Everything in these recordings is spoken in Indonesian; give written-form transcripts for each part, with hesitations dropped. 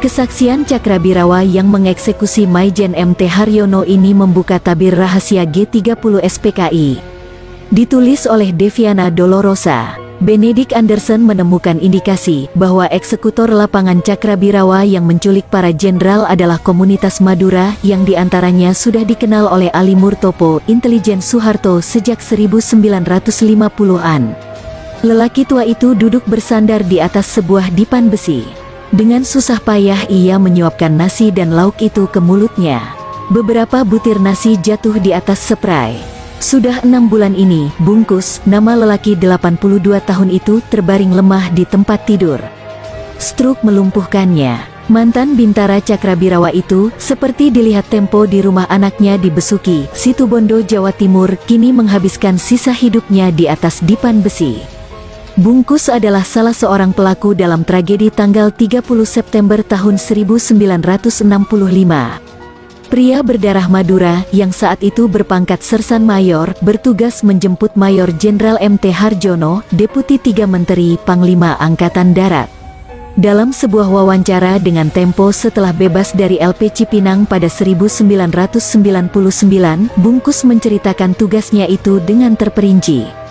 Kesaksian Cakrabirawa yang mengeksekusi Maijen MT Haryono ini membuka tabir rahasia G30 SPKI. Ditulis oleh Deviana Dolorosa. Benedict Anderson menemukan indikasi bahwa eksekutor lapangan Cakrabirawa yang menculik para jenderal adalah komunitas Madura yang diantaranya sudah dikenal oleh Ali Murtopo, intelijen Soeharto sejak 1950-an. Lelaki tua itu duduk bersandar di atas sebuah dipan besi. Dengan susah payah ia menyuapkan nasi dan lauk itu ke mulutnya. Beberapa butir nasi jatuh di atas spray. Sudah 6 bulan ini, Bungkus, nama lelaki 82 tahun itu terbaring lemah di tempat tidur. Stroke melumpuhkannya. Mantan bintara Cakrabirawa itu, seperti dilihat Tempo di rumah anaknya di Besuki, Situbondo, Jawa Timur, kini menghabiskan sisa hidupnya di atas dipan besi. Bungkus adalah salah seorang pelaku dalam tragedi tanggal 30 September tahun 1965. Pria berdarah Madura yang saat itu berpangkat Sersan Mayor bertugas menjemput Mayor Jenderal MT Harjono, Deputi 3 Menteri Panglima Angkatan Darat. Dalam sebuah wawancara dengan Tempo setelah bebas dari LP Cipinang pada 1999, Bungkus menceritakan tugasnya itu dengan terperinci.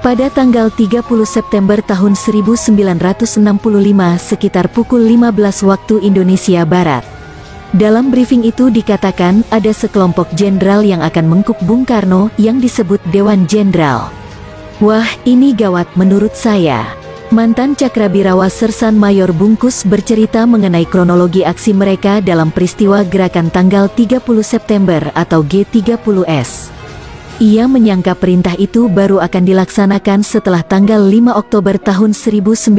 Pada tanggal 30 September tahun 1965 sekitar pukul 15 waktu Indonesia Barat. Dalam briefing itu dikatakan ada sekelompok jenderal yang akan mengkuk Bung Karno yang disebut Dewan Jenderal. Wah, ini gawat menurut saya. Mantan Cakrabirawa Sersan Mayor Bungkus bercerita mengenai kronologi aksi mereka dalam peristiwa gerakan tanggal 30 September atau G30S. Ia menyangka perintah itu baru akan dilaksanakan setelah tanggal 5 Oktober tahun 1965.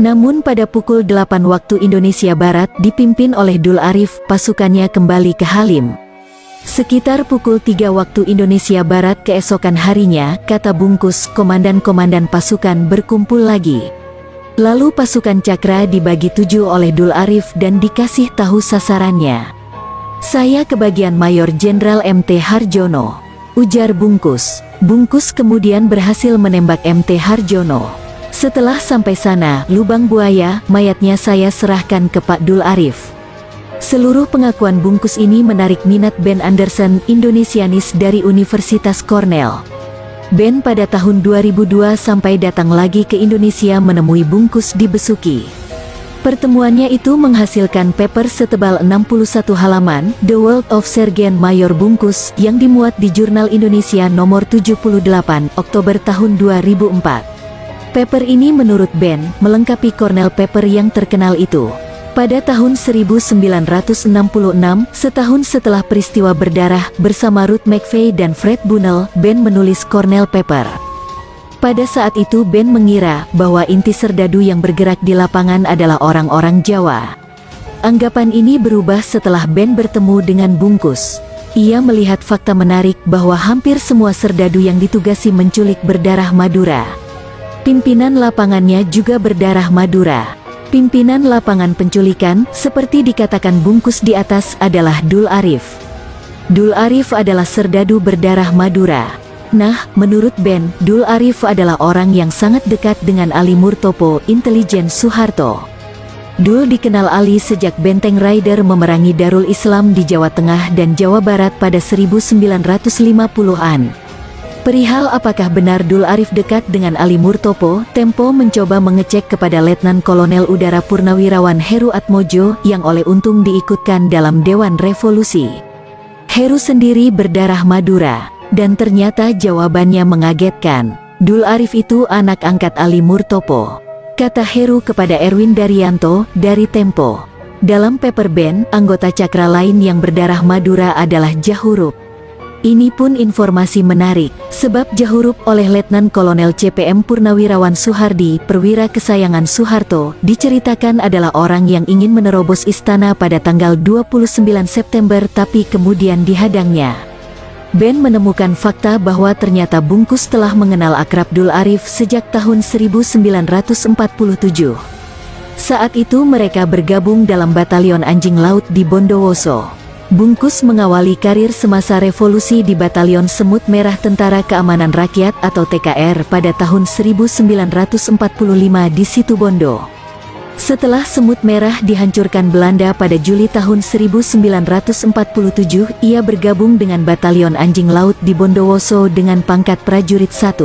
Namun pada pukul 8 waktu Indonesia Barat dipimpin oleh Dul Arif, pasukannya kembali ke Halim. Sekitar pukul 3 waktu Indonesia Barat keesokan harinya, kata Bungkus, komandan-komandan pasukan berkumpul lagi. Lalu pasukan Cakra dibagi 7 oleh Dul Arif dan dikasih tahu sasarannya. Saya kebagian Mayor Jenderal MT Harjono, ujar Bungkus. Bungkus kemudian berhasil menembak MT Harjono. Setelah sampai sana, lubang buaya, mayatnya saya serahkan ke Pak Dul Arif. Seluruh pengakuan Bungkus ini menarik minat Ben Anderson, Indonesianis dari Universitas Cornell. Ben pada tahun 2002 sampai datang lagi ke Indonesia menemui Bungkus di Besuki. Pertemuannya itu menghasilkan paper setebal 61 halaman, The World of Sergeant Mayor Bungkus, yang dimuat di Jurnal Indonesia nomor 78, Oktober tahun 2004. Paper ini menurut Ben, melengkapi Cornell Paper yang terkenal itu. Pada tahun 1966, setahun setelah peristiwa berdarah, bersama Ruth McVeigh dan Fred Bunnell, Ben menulis Cornell Paper. Pada saat itu Ben mengira bahwa inti serdadu yang bergerak di lapangan adalah orang-orang Jawa. Anggapan ini berubah setelah Ben bertemu dengan Bungkus. Ia melihat fakta menarik bahwa hampir semua serdadu yang ditugasi menculik berdarah Madura. Pimpinan lapangannya juga berdarah Madura. Pimpinan lapangan penculikan, seperti dikatakan Bungkus di atas, adalah Dul Arif. Dul Arif adalah serdadu berdarah Madura. Nah, menurut Ben, Dul Arif adalah orang yang sangat dekat dengan Ali Murtopo, intelijen Soeharto. Dul dikenal Ali sejak Benteng Rider memerangi Darul Islam di Jawa Tengah dan Jawa Barat pada 1950-an. Perihal apakah benar Dul Arif dekat dengan Ali Murtopo, Tempo mencoba mengecek kepada Letnan Kolonel Udara Purnawirawan Heru Atmojo yang oleh untung diikutkan dalam Dewan Revolusi. Heru sendiri berdarah Madura, dan ternyata jawabannya mengagetkan. Dul Arif itu anak angkat Ali Murtopo, kata Heru kepada Erwin Daryanto dari Tempo. Dalam paper Ben, anggota Cakra lain yang berdarah Madura adalah Jahurup. Ini pun informasi menarik, sebab Jahurup oleh Letnan Kolonel CPM Purnawirawan Suhardi, perwira kesayangan Soeharto, diceritakan adalah orang yang ingin menerobos istana pada tanggal 29 September tapi kemudian dihadangnya. Ben menemukan fakta bahwa ternyata Bungkus telah mengenal akrab Dul Arif sejak tahun 1947. Saat itu mereka bergabung dalam Batalion Anjing Laut di Bondowoso. Bungkus mengawali karir semasa revolusi di Batalion Semut Merah Tentara Keamanan Rakyat atau TKR pada tahun 1945 di Situbondo. Setelah Semut Merah dihancurkan Belanda pada Juli tahun 1947, ia bergabung dengan Batalion Anjing Laut di Bondowoso dengan pangkat prajurit 1.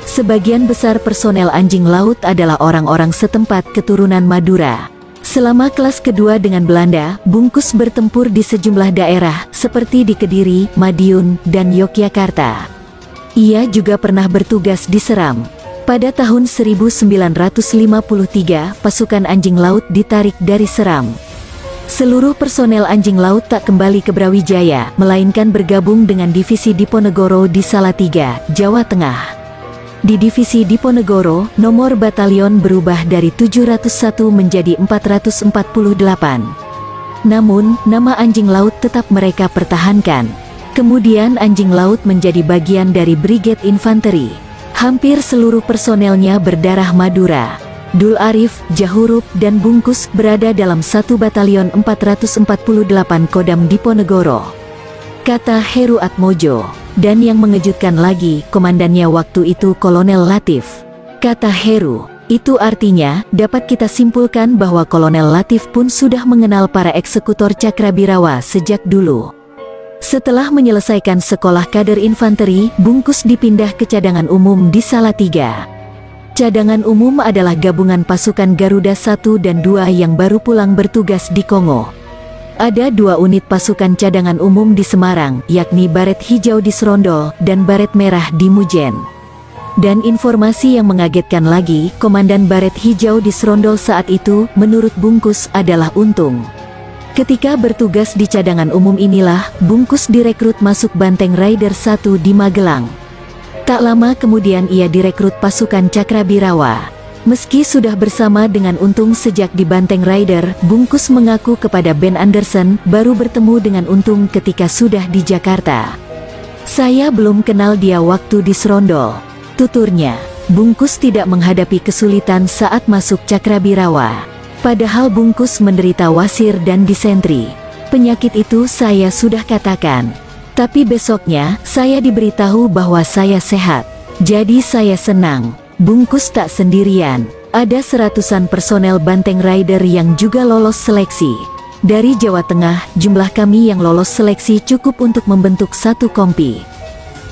Sebagian besar personel Anjing Laut adalah orang-orang setempat keturunan Madura. Selama kelas kedua dengan Belanda, Bungkus bertempur di sejumlah daerah seperti di Kediri, Madiun, dan Yogyakarta. Ia juga pernah bertugas di Seram. Pada tahun 1953, pasukan Anjing Laut ditarik dari Seram. Seluruh personel Anjing Laut tak kembali ke Brawijaya, melainkan bergabung dengan Divisi Diponegoro di Salatiga, Jawa Tengah. Di Divisi Diponegoro, nomor batalion berubah dari 701 menjadi 448. Namun, nama Anjing Laut tetap mereka pertahankan. Kemudian Anjing Laut menjadi bagian dari Brigade Infanteri. Hampir seluruh personelnya berdarah Madura. Dul Arif, Jahurup, dan Bungkus berada dalam satu batalion 448 Kodam Diponegoro, kata Heru Atmojo. Dan yang mengejutkan lagi, komandannya waktu itu Kolonel Latif. Kata Heru, itu artinya, dapat kita simpulkan bahwa Kolonel Latif pun sudah mengenal para eksekutor Cakrabirawa sejak dulu. Setelah menyelesaikan sekolah kader infanteri, Bungkus dipindah ke cadangan umum di Salatiga. Cadangan umum adalah gabungan pasukan Garuda 1 dan 2 yang baru pulang bertugas di Kongo. Ada 2 unit pasukan cadangan umum di Semarang, yakni Baret Hijau di Serondol dan Baret Merah di Mujen. Dan informasi yang mengagetkan lagi, Komandan Baret Hijau di Serondol saat itu, menurut Bungkus adalah Untung. Ketika bertugas di cadangan umum inilah, Bungkus direkrut masuk Banteng Rider 1 di Magelang. Tak lama kemudian ia direkrut pasukan Cakrabirawa. Meski sudah bersama dengan Untung sejak di Banteng Rider, Bungkus mengaku kepada Ben Anderson baru bertemu dengan Untung ketika sudah di Jakarta. Saya belum kenal dia waktu di Serondol, tuturnya. Bungkus tidak menghadapi kesulitan saat masuk Cakrabirawa. Padahal Bungkus menderita wasir dan disentri. Penyakit itu saya sudah katakan. Tapi besoknya, saya diberitahu bahwa saya sehat. Jadi saya senang. Bungkus tak sendirian. Ada seratusan personel Banteng Rider yang juga lolos seleksi. Dari Jawa Tengah, jumlah kami yang lolos seleksi cukup untuk membentuk satu kompi.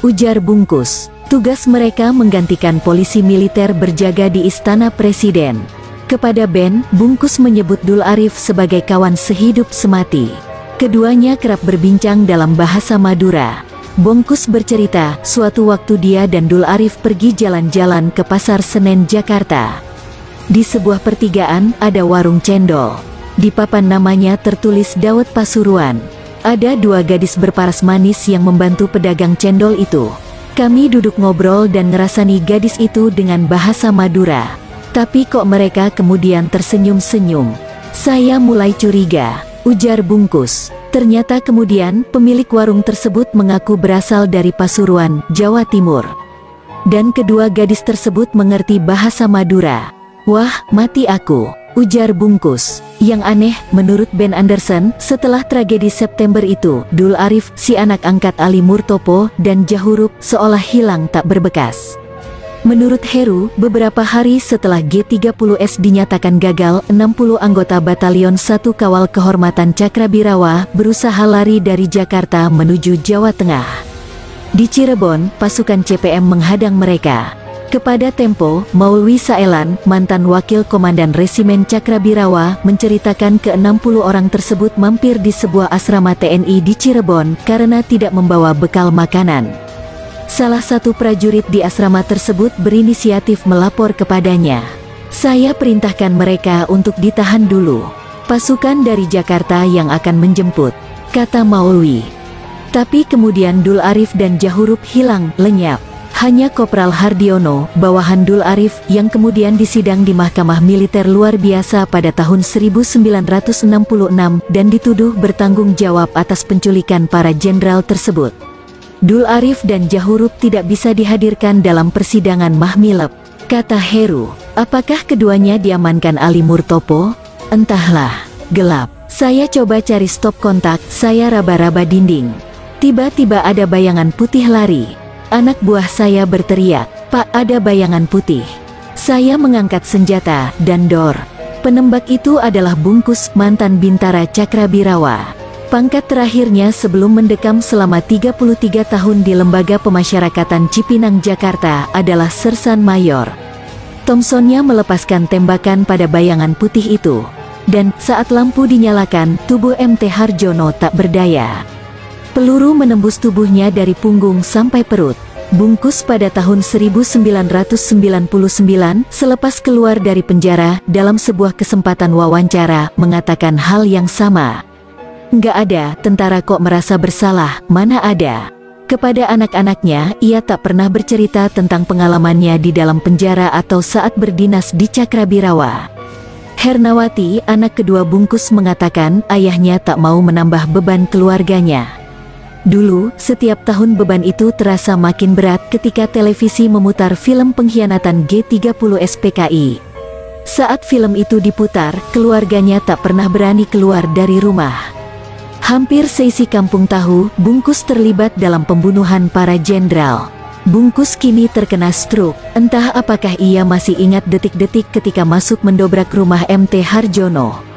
Ujar Bungkus. Tugas mereka menggantikan polisi militer berjaga di Istana Presiden. Kepada Ben, Bungkus menyebut Dul Arif sebagai kawan sehidup semati. Keduanya kerap berbincang dalam bahasa Madura. Bungkus bercerita, suatu waktu dia dan Dul Arif pergi jalan-jalan ke Pasar Senen, Jakarta. Di sebuah pertigaan, ada warung cendol. Di papan namanya tertulis Dawet Pasuruan. Ada 2 gadis berparas manis yang membantu pedagang cendol itu. Kami duduk ngobrol dan ngerasani gadis itu dengan bahasa Madura. Tapi kok mereka kemudian tersenyum-senyum. Saya mulai curiga, ujar Bungkus. Ternyata kemudian pemilik warung tersebut mengaku berasal dari Pasuruan, Jawa Timur. Dan kedua gadis tersebut mengerti bahasa Madura. Wah, mati aku, ujar Bungkus. Yang aneh, menurut Ben Anderson, setelah tragedi September itu, Dul Arif, si anak angkat Ali Murtopo, dan Jahurup seolah hilang tak berbekas. Menurut Heru, beberapa hari setelah G30S dinyatakan gagal, 60 anggota Batalion 1 Kawal Kehormatan Cakrabirawa berusaha lari dari Jakarta menuju Jawa Tengah. Di Cirebon, pasukan CPM menghadang mereka. Kepada Tempo, Maulwi Saelan, mantan wakil komandan Resimen Cakrabirawa, menceritakan ke-60 orang tersebut mampir di sebuah asrama TNI di Cirebon karena tidak membawa bekal makanan. Salah satu prajurit di asrama tersebut berinisiatif melapor kepadanya. Saya perintahkan mereka untuk ditahan dulu. Pasukan dari Jakarta yang akan menjemput, kata Maulwi. Tapi kemudian Dul Arif dan Jahurup hilang lenyap. Hanya Kopral Hardiono, bawahan Dul Arif, yang kemudian disidang di Mahkamah Militer Luar Biasa pada tahun 1966 dan dituduh bertanggung jawab atas penculikan para jenderal tersebut. Dul Arif dan Jahurup tidak bisa dihadirkan dalam persidangan Mahmilep, kata Heru. Apakah keduanya diamankan Ali Murtopo? Entahlah, gelap. Saya coba cari stop kontak, saya raba-raba dinding. Tiba-tiba ada bayangan putih lari. Anak buah saya berteriak, "Pak, ada bayangan putih." Saya mengangkat senjata, dan dor. Penembak itu adalah Bungkus, mantan Bintara Cakrabirawa. Pangkat terakhirnya sebelum mendekam selama 33 tahun di Lembaga Pemasyarakatan Cipinang, Jakarta adalah Sersan Mayor. Thompsonnya melepaskan tembakan pada bayangan putih itu. Dan saat lampu dinyalakan, tubuh MT Harjono tak berdaya. Peluru menembus tubuhnya dari punggung sampai perut. Bungkus pada tahun 1999 selepas keluar dari penjara dalam sebuah kesempatan wawancara mengatakan hal yang sama. Nggak ada tentara kok merasa bersalah, mana ada. Kepada anak-anaknya, ia tak pernah bercerita tentang pengalamannya di dalam penjara atau saat berdinas di Cakrabirawa. Hernawati, anak kedua Bungkus, mengatakan ayahnya tak mau menambah beban keluarganya. Dulu, setiap tahun beban itu terasa makin berat ketika televisi memutar film pengkhianatan G30 SPKI. Saat film itu diputar, keluarganya tak pernah berani keluar dari rumah. Hampir seisi kampung tahu, Bungkus terlibat dalam pembunuhan para jenderal. Bungkus kini terkena stroke, entah apakah ia masih ingat detik-detik ketika masuk mendobrak rumah MT Harjono.